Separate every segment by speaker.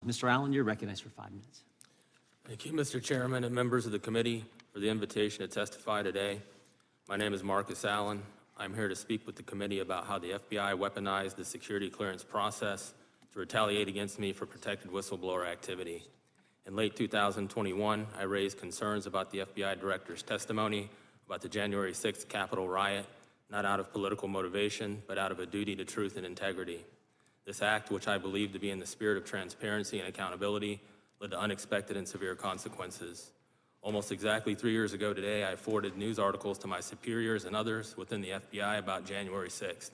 Speaker 1: Mr. Allen, you're recognized for 5 minutes.
Speaker 2: Thank you, Mr. Chairman and members of the committee, for the invitation to testify today. My name is Marcus Allen. I'm here to speak with the committee about how the FBI weaponized the security clearance process to retaliate against me for protected whistleblower activity. In late 2021, I raised concerns about the FBI director's testimony about the January 6th Capitol riot, not out of political motivation, but out of a duty to truth and integrity. This act, which I believe to be in the spirit of transparency and accountability, led to unexpected and severe consequences. Almost exactly 3 years ago today, I forwarded news articles to my superiors and others within the FBI about January 6th.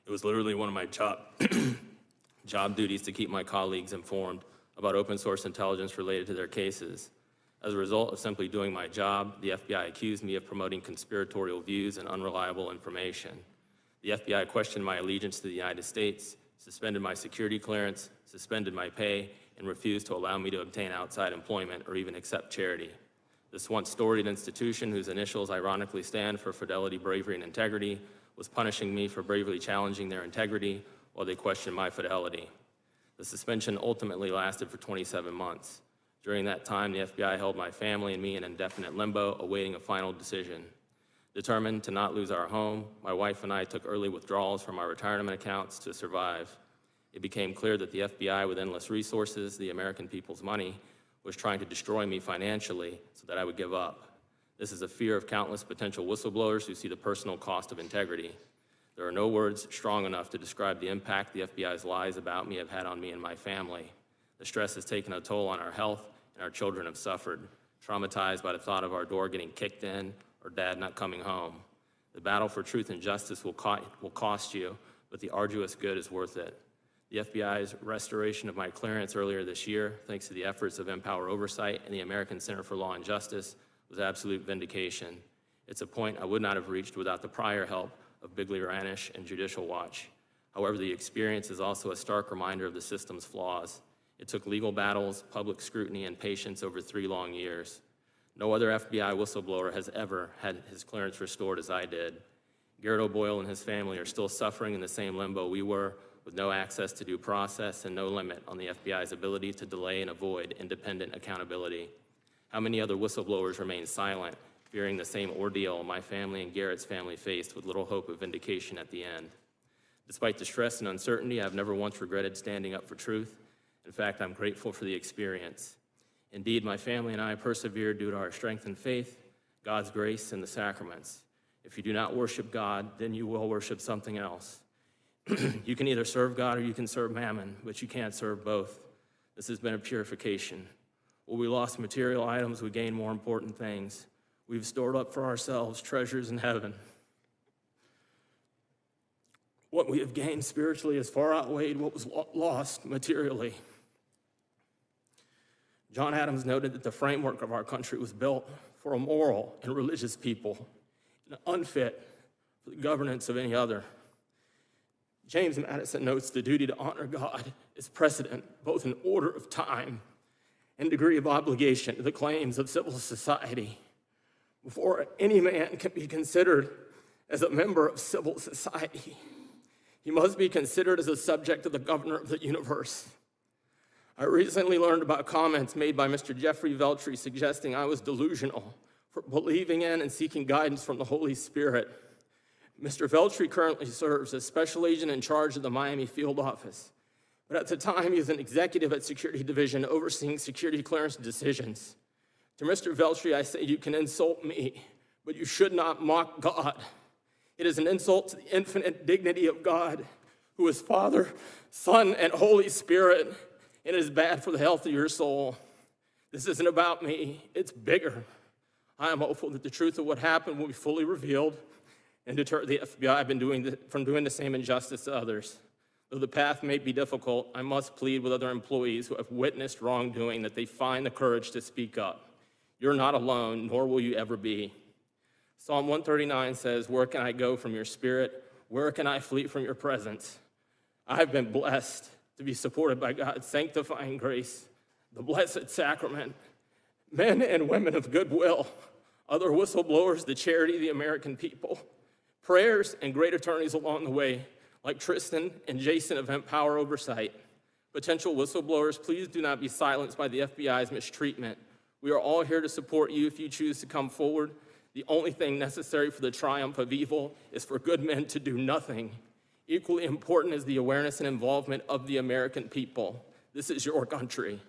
Speaker 2: It was literally one of my job duties to keep my colleagues informed about open source intelligence related to their cases. As a result of simply doing my job, the FBI accused me of promoting conspiratorial views and unreliable information. The FBI questioned my allegiance to the United States, suspended my security clearance, suspended my pay, and refused to allow me to obtain outside employment or even accept charity. This once storied institution, whose initials ironically stand for Fidelity, Bravery, and Integrity, was punishing me for bravely challenging their integrity while they questioned my fidelity. The suspension ultimately lasted for 27 months. During that time, the FBI held my family and me in indefinite limbo, awaiting a final decision. Determined to not lose our home, my wife and I took early withdrawals from our retirement accounts to survive. It became clear that the FBI, with endless resources, the American people's money, was trying to destroy me financially so that I would give up. This is a fear of countless potential whistleblowers who see the personal cost of integrity. There are no words strong enough to describe the impact the FBI's lies about me have had on me and my family. The stress has taken a toll on our health, and our children have suffered, traumatized by the thought of our door getting kicked in or dad not coming home. The battle for truth and justice will cost you, but the arduous good is worth it. The FBI's restoration of my clearance earlier this year, thanks to the efforts of Empower Oversight and the American Center for Law and Justice, was absolute vindication. It's a point I would not have reached without the prior help of Bigley Ranish and Judicial Watch. However, the experience is also a stark reminder of the system's flaws. It took legal battles, public scrutiny, and patience over 3 long years. No other FBI whistleblower has ever had his clearance restored as I did. Garrett O'Boyle and his family are still suffering in the same limbo we were, with no access to due process and no limit on the FBI's ability to delay and avoid independent accountability. How many other whistleblowers remain silent, fearing the same ordeal my family and Garrett's family faced with little hope of vindication at the end? Despite the stress and uncertainty, I've never once regretted standing up for truth. In fact, I'm grateful for the experience. Indeed, my family and I persevered due to our strength and faith, God's grace, and the sacraments. If you do not worship God, then you will worship something else. You can either serve God or you can serve mammon, but you can't serve both. This has been a purification. While we lost material items, we gained more important things. We've stored up for ourselves treasures in heaven. What we have gained spiritually has far outweighed what was lost materially. John Adams noted that the framework of our country was built for a moral and religious people and unfit for the governance of any other. James Madison notes the duty to honor God is precedent, both in order of time and degree of obligation to the claims of civil society. Before any man can be considered as a member of civil society, he must be considered as a subject of the governor of the universe. I recently learned about comments made by Mr. Jeffrey Veltri suggesting I was delusional for believing in and seeking guidance from the Holy Spirit. Mr. Veltri currently serves as special agent in charge of the Miami field office, but at the time he was an executive at Security Division overseeing security clearance decisions. To Mr. Veltri, I say you can insult me, but you should not mock God. It is an insult to the infinite dignity of God, who is Father, Son, and Holy Spirit, and it is bad for the health of your soul. This isn't about me, it's bigger. I am hopeful that the truth of what happened will be fully revealed and deter the FBI from doing the same injustice to others. Though the path may be difficult, I must plead with other employees who have witnessed wrongdoing that they find the courage to speak up. You're not alone, nor will you ever be. Psalm 139 says, "Where can I go from your spirit? Where can I flee from your presence?" I've been blessed to be supported by God's sanctifying grace, the Blessed Sacrament, men and women of goodwill, other whistleblowers, the charity of the American people, prayers and great attorneys along the way, like Tristan and Jason of Empower Oversight. Potential whistleblowers, please do not be silenced by the FBI's mistreatment. We are all here to support you if you choose to come forward. The only thing necessary for the triumph of evil is for good men to do nothing. Equally important is the awareness and involvement of the American people. This is your country.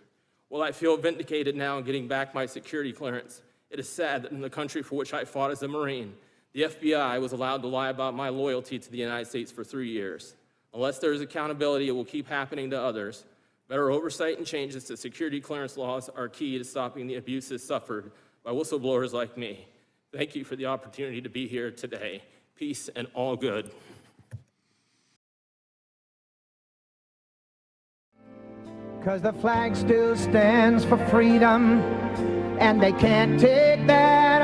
Speaker 2: While I feel vindicated now in getting back my security clearance, it is sad that in the country for which I fought as a Marine, the FBI was allowed to lie about my loyalty to the United States for 3 years. Unless there is accountability, it will keep happening to others. Better oversight and changes to security clearance laws are key to stopping the abuses suffered by whistleblowers like me. Thank you for the opportunity to be here today. Peace and all good.
Speaker 3: Cause the flag still stands for freedom, and they can't take that